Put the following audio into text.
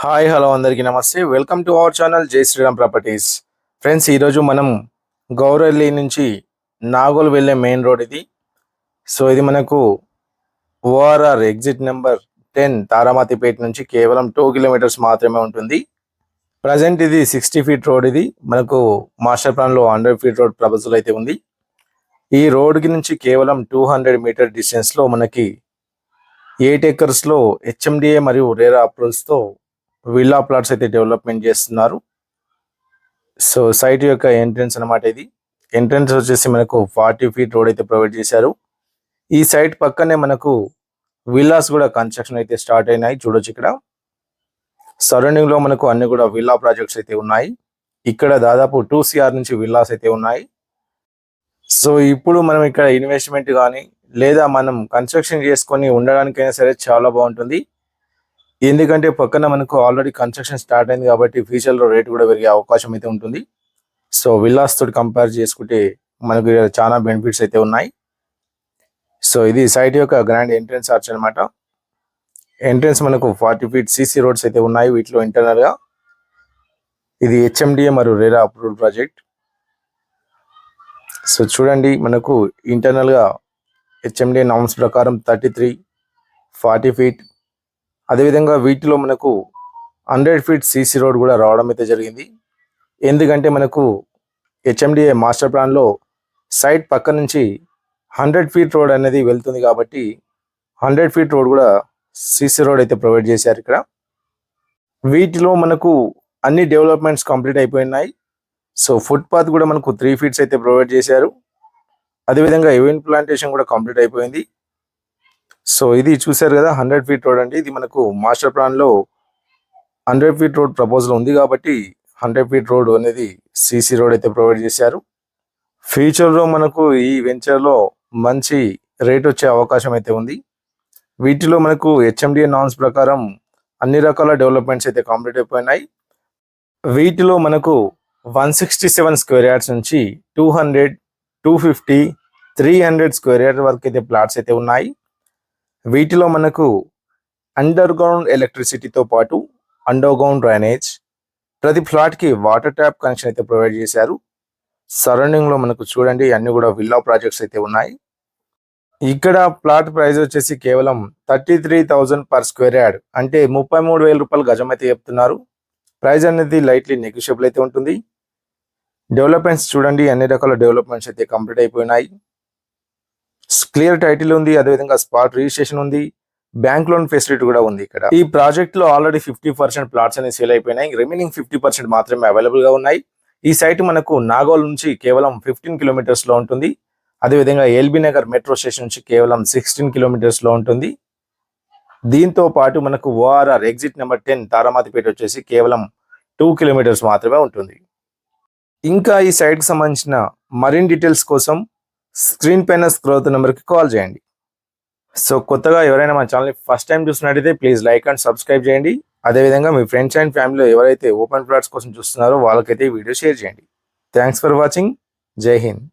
Hi hello అందరికీ నమస్తే. Welcome to our channel జై శ్రీరామ్ ప్రాపర్టీస్. ఫ్రెండ్స్, ఈరోజు మనం గౌరవల్లి నుంచి నాగోల్ వెళ్ళే మెయిన్ రోడ్ ఇది. సో ఇది మనకు ఓఆర్ఆర్ ఎగ్జిట్ నెంబర్ 10 తారామతిపేట నుంచి కేవలం 2 కిలోమీటర్స్ మాత్రమే ఉంటుంది. ప్రజెంట్ ఇది 60 ఫీట్ రోడ్. ఇది మనకు మాస్టర్ ప్లాన్లో 100 ఫీట్ రోడ్ ప్రపోజల్ అయితే ఉంది. ఈ రోడ్కి నుంచి కేవలం 200 మీటర్ డిస్టెన్స్లో మనకి 8 ఎకర్స్లో హెచ్ఎండిఏ మరియు రేరా అప్రూవల్స్తో విల్లా ప్లాట్స్ అయితే డెవలప్మెంట్ చేస్తున్నారు. సో సైట్ యొక్క ఎంట్రన్స్ అనమాట ఇది. ఎంట్రన్స్ వచ్చేసి మనకు 40 ఫీట్ రోడ్ అయితే ప్రొవైడ్ చేశారు. ఈ సైట్ పక్కనే మనకు విల్లాస్ కూడా కన్స్ట్రక్షన్ అయితే స్టార్ట్ అయినాయి. చూడొచ్చు ఇక్కడ సరౌండింగ్ లో మనకు అన్ని కూడా విల్లా ప్రాజెక్ట్స్ అయితే ఉన్నాయి. ఇక్కడ దాదాపు 2 CR నుంచి విల్లాస్ అయితే ఉన్నాయి. సో ఇప్పుడు మనం ఇక్కడ ఇన్వెస్ట్మెంట్ కానీ లేదా మనం కన్స్ట్రక్షన్ చేసుకొని ఉండడానికైనా సరే చాలా బాగుంటుంది. ఎందుకంటే పక్కన మనకు ఆల్రెడీ కన్స్ట్రక్షన్ స్టార్ట్ అయింది కాబట్టి ఫ్యూచర్లో రేట్ కూడా పెరిగే అవకాశం అయితే ఉంటుంది. సో విల్లాస్ తోటి కంపేర్ చేసుకుంటే మనకు చాలా బెనిఫిట్స్ అయితే ఉన్నాయి. సో ఇది సైట్ యొక్క గ్రాండ్ ఎంట్రన్స్ ఆర్చ్ అనమాట. ఎంట్రన్స్ మనకు 40 ఫీట్ CC రోడ్స్ అయితే ఉన్నాయి. వీటిలో ఇంటర్నల్గా ఇది హెచ్ఎండిఏ మరియు రేరా అప్రూవ్డ్ ప్రాజెక్ట్. సో చూడండి, మనకు ఇంటర్నల్గా హెచ్ఎండిఏ నామ్స్ ప్రకారం 33, 40 ఫీట్, అదేవిధంగా వీటిలో మనకు 100 ఫీట్ CC రోడ్ కూడా రావడం అయితే జరిగింది. ఎందుకంటే మనకు హెచ్ఎండిఏ మాస్టర్ ప్లాన్లో సైట్ పక్క నుంచి 100 ఫీట్ రోడ్ అనేది వెళ్తుంది కాబట్టి 100 ఫీట్ రోడ్ కూడా CC రోడ్ అయితే ప్రొవైడ్ చేశారు ఇక్కడ. వీటిలో మనకు అన్ని డెవలప్మెంట్స్ కంప్లీట్ అయిపోయినాయి. సో ఫుట్పాత్ కూడా మనకు 3 ఫీట్స్ అయితే ప్రొవైడ్ చేశారు. అదేవిధంగా ఈవెంట్ ప్లాంటేషన్ కూడా కంప్లీట్ అయిపోయింది. సో ఇది చూసారు కదా, 100 ఫీట్ రోడ్ అండి. ఇది మనకు మాస్టర్ ప్లాన్లో 100 ఫీట్ రోడ్ ప్రపోజల్ ఉంది కాబట్టి 100 ఫీట్ రోడ్ అనేది CC రోడ్ అయితే ప్రొవైడ్ చేశారు. ఫ్యూచర్లో మనకు ఈ వెంచర్లో మంచి రేట్ వచ్చే అవకాశం అయితే ఉంది. వీటిలో మనకు హెచ్ఎండిఏ నామ్స్ ప్రకారం అన్ని రకాల డెవలప్మెంట్స్ అయితే కంప్లీట్ అయిపోయినాయి. వీటిలో మనకు 167 స్క్వేర్ యార్డ్స్ నుంచి 200, 250, 300 స్క్వేర్ యార్డ్ వరకు అయితే ప్లాట్స్ అయితే ఉన్నాయి. వీటిలో మనకు అండర్ గ్రౌండ్ ఎలక్ట్రిసిటీతో పాటు అండర్ గ్రౌండ్ డ్రైనేజ్, ప్రతి ఫ్లాట్కి వాటర్ ట్యాప్ కనెక్షన్ అయితే ప్రొవైడ్ చేశారు. సరౌండింగ్లో మనకు చూడండి అన్ని కూడా విల్లా ప్రాజెక్ట్స్ అయితే ఉన్నాయి. ఇక్కడ ప్లాట్ ప్రైస్ వచ్చేసి కేవలం 33,000 పర్ స్క్వేర్ యార్డ్, అంటే 33,000 రూపాయలు గజం అయితే చెప్తున్నారు. ప్రైస్ అనేది లైట్లీ నెగోషియబుల్ అయితే ఉంటుంది. డెవలప్మెంట్స్ చూడండి, అన్ని రకాల డెవలప్మెంట్స్ అయితే కంప్లీట్ అయిపోయినాయి. క్లియర్ టైటిల్ ఉంది, అదేవిధంగా స్పాట్ రిజిస్ట్రేషన్ ఉంది, బ్యాంక్ లోన్ ఫెసిలిటీ కూడా ఉంది. ఇక్కడ ఈ ప్రాజెక్ట్ లో ఆల్రెడీ 50% ప్లాట్స్ అనేవి సేల్ అయిపోయినాయి. రిమైనింగ్ 50% మాత్రమే అవైలబుల్ గా ఉన్నాయి. ఈ సైట్ మనకు నాగోల్ నుంచి కేవలం 15 కిలోమీటర్స్ లో ఉంటుంది. అదేవిధంగా ఎల్బీ నగర్ మెట్రో స్టేషన్ నుంచి కేవలం 16 కిలోమీటర్స్ లో ఉంటుంది. దీంతో పాటు మనకు ఓఆర్ఆర్ ఎగ్జిట్ నెంబర్ 10 తారామతిపేట వచ్చేసి కేవలం 2 కిలోమీటర్స్ మాత్రమే ఉంటుంది. ఇంకా ఈ సైట్కి సంబంధించిన మరిన్ని డీటెయిల్స్ కోసం స్క్రీన్ పైన స్క్రోల్ అవుతున్న నెంబర్కి కాల్ చేయండి. సో కొత్తగా ఎవరైనా మన ఛానల్ని ఫస్ట్ టైం చూసినట్టయితే ప్లీజ్ లైక్ అండ్ సబ్స్క్రైబ్ చేయండి. అదేవిధంగా మీ ఫ్రెండ్స్ అండ్ ఫ్యామిలీలో ఎవరైతే ఓపెన్ ప్లాట్స్ కోసం చూస్తున్నారో వాళ్ళకైతే ఈ వీడియో షేర్ చేయండి. Thanks for watching. జై హింద్.